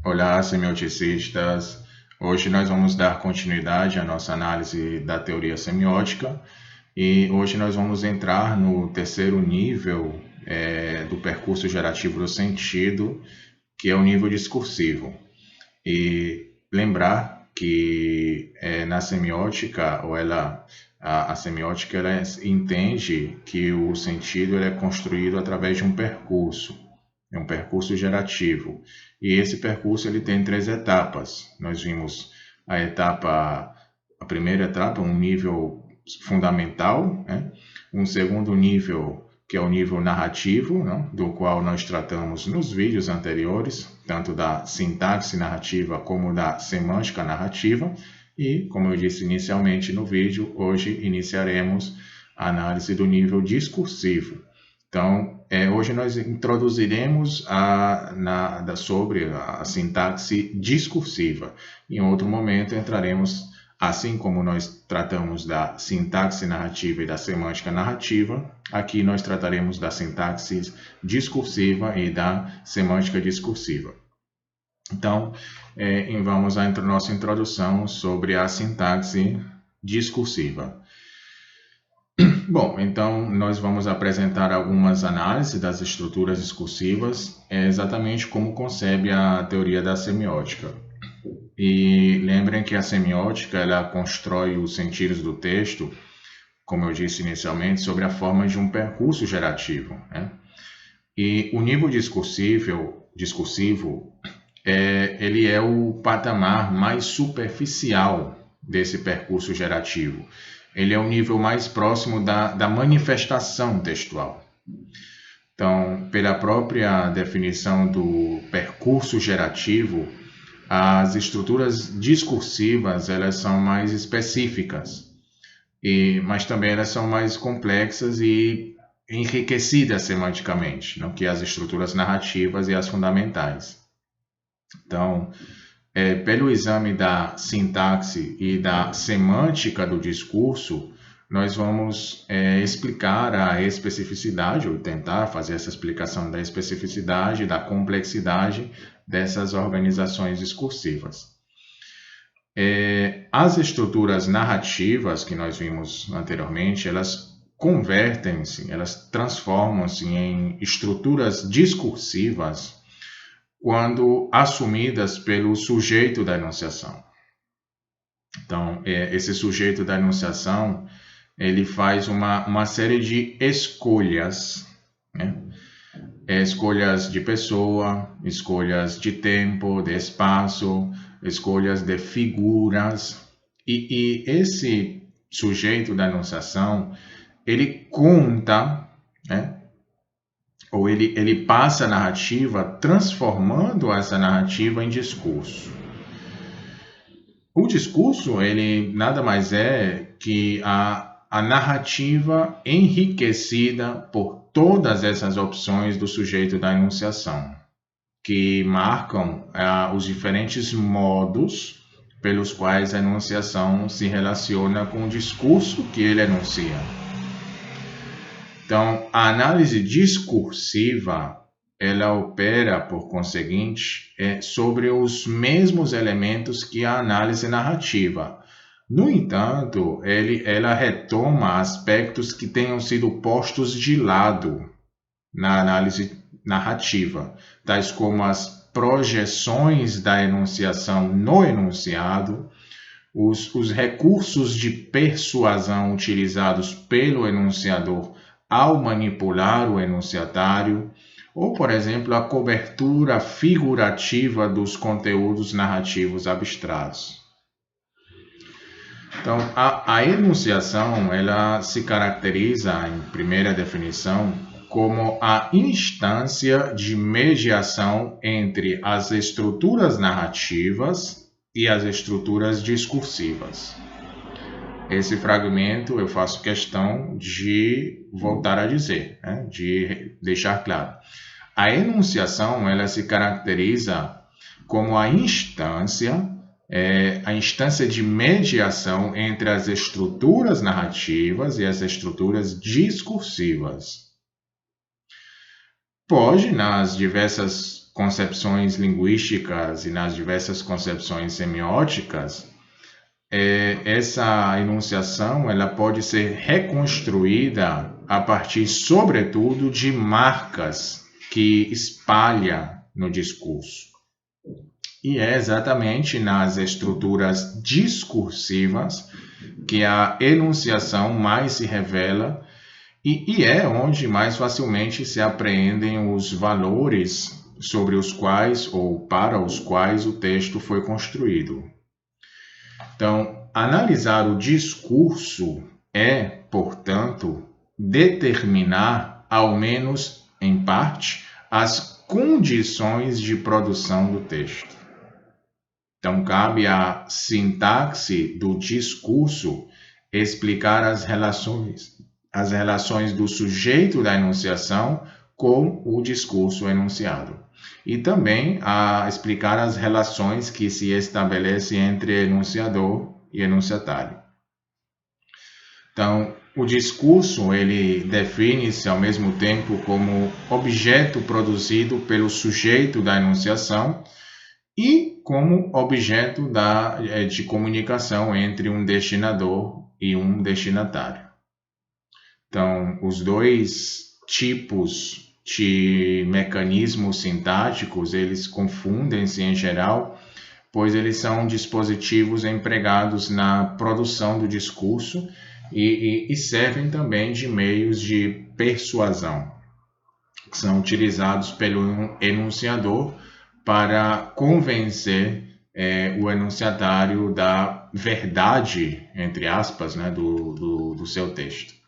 Olá, semioticistas. Hoje nós vamos dar continuidade à nossa análise da teoria semiótica e hoje nós vamos entrar no terceiro nível do percurso gerativo do sentido, que é o nível discursivo. E lembrar que na semiótica, a semiótica ela entende que o sentido ele é construído através de um percurso. É um percurso gerativo. E esse percurso ele tem três etapas. Nós vimos a primeira etapa, um nível fundamental, né? Um segundo nível, que é o nível narrativo, né? Do qual nós tratamos nos vídeos anteriores, tanto da sintaxe narrativa como da semântica narrativa. E, como eu disse inicialmente no vídeo, hoje iniciaremos a análise do nível discursivo. Então, hoje nós introduziremos sobre a sintaxe discursiva. Em outro momento entraremos, assim como nós tratamos da sintaxe narrativa e da semântica narrativa, aqui nós trataremos da sintaxe discursiva e da semântica discursiva. Então, vamos à nossa introdução sobre a sintaxe discursiva. Bom, então nós vamos apresentar algumas análises das estruturas discursivas, exatamente como concebe a teoria da semiótica. E lembrem que a semiótica ela constrói os sentidos do texto, como eu disse inicialmente, sobre a forma de um percurso gerativo, né? E o nível discursivo ele é o patamar mais superficial desse percurso gerativo. Ele é o nível mais próximo da manifestação textual. Então, pela própria definição do percurso gerativo, as estruturas discursivas elas são mais específicas, mas também elas são mais complexas e enriquecidas semanticamente, do que as estruturas narrativas e as fundamentais. Então, pelo exame da sintaxe e da semântica do discurso, nós vamos explicar a especificidade, ou tentar fazer essa explicação da especificidade, da complexidade dessas organizações discursivas. As estruturas narrativas que nós vimos anteriormente, elas convertem-se, elas transformam-se em estruturas discursivas quando assumidas pelo sujeito da enunciação. Então, esse sujeito da enunciação, ele faz uma série de escolhas, né? Escolhas de pessoa, escolhas de tempo, de espaço, escolhas de figuras. E esse sujeito da enunciação, ele conta, né? Ou ele passa a narrativa transformando essa narrativa em discurso. O discurso, ele nada mais é que a narrativa enriquecida por todas essas opções do sujeito da enunciação, que marcam os diferentes modos pelos quais a enunciação se relaciona com o discurso que ele enuncia. Então, a análise discursiva, ela opera, por conseguinte, sobre os mesmos elementos que a análise narrativa. No entanto, ela retoma aspectos que tenham sido postos de lado na análise narrativa, tais como as projeções da enunciação no enunciado, os recursos de persuasão utilizados pelo enunciador ao manipular o enunciatário, ou, por exemplo, a cobertura figurativa dos conteúdos narrativos abstratos. Então, a enunciação ela se caracteriza, em primeira definição, como a instância de mediação entre as estruturas narrativas e as estruturas discursivas. Esse fragmento eu faço questão de voltar a dizer, né? De deixar claro. A enunciação ela se caracteriza como a instância de mediação entre as estruturas narrativas e as estruturas discursivas. Pode, nas diversas concepções linguísticas e nas diversas concepções semióticas, essa enunciação ela pode ser reconstruída a partir, sobretudo, de marcas que espalha no discurso. E é exatamente nas estruturas discursivas que a enunciação mais se revela e é onde mais facilmente se apreendem os valores sobre os quais ou para os quais o texto foi construído. Então, analisar o discurso é, portanto, determinar, ao menos em parte, as condições de produção do texto. Então, cabe à sintaxe do discurso explicar as relações do sujeito da enunciação com o discurso enunciado. E também a explicar as relações que se estabelecem entre enunciador e enunciatário. Então, o discurso ele define-se ao mesmo tempo como objeto produzido pelo sujeito da enunciação e como objeto de comunicação entre um destinador e um destinatário. Então, os dois tipos de mecanismos sintáticos, eles confundem-se em geral, pois eles são dispositivos empregados na produção do discurso e servem também de meios de persuasão, que são utilizados pelo enunciador para convencer o enunciatário da verdade, entre aspas, né, do seu texto.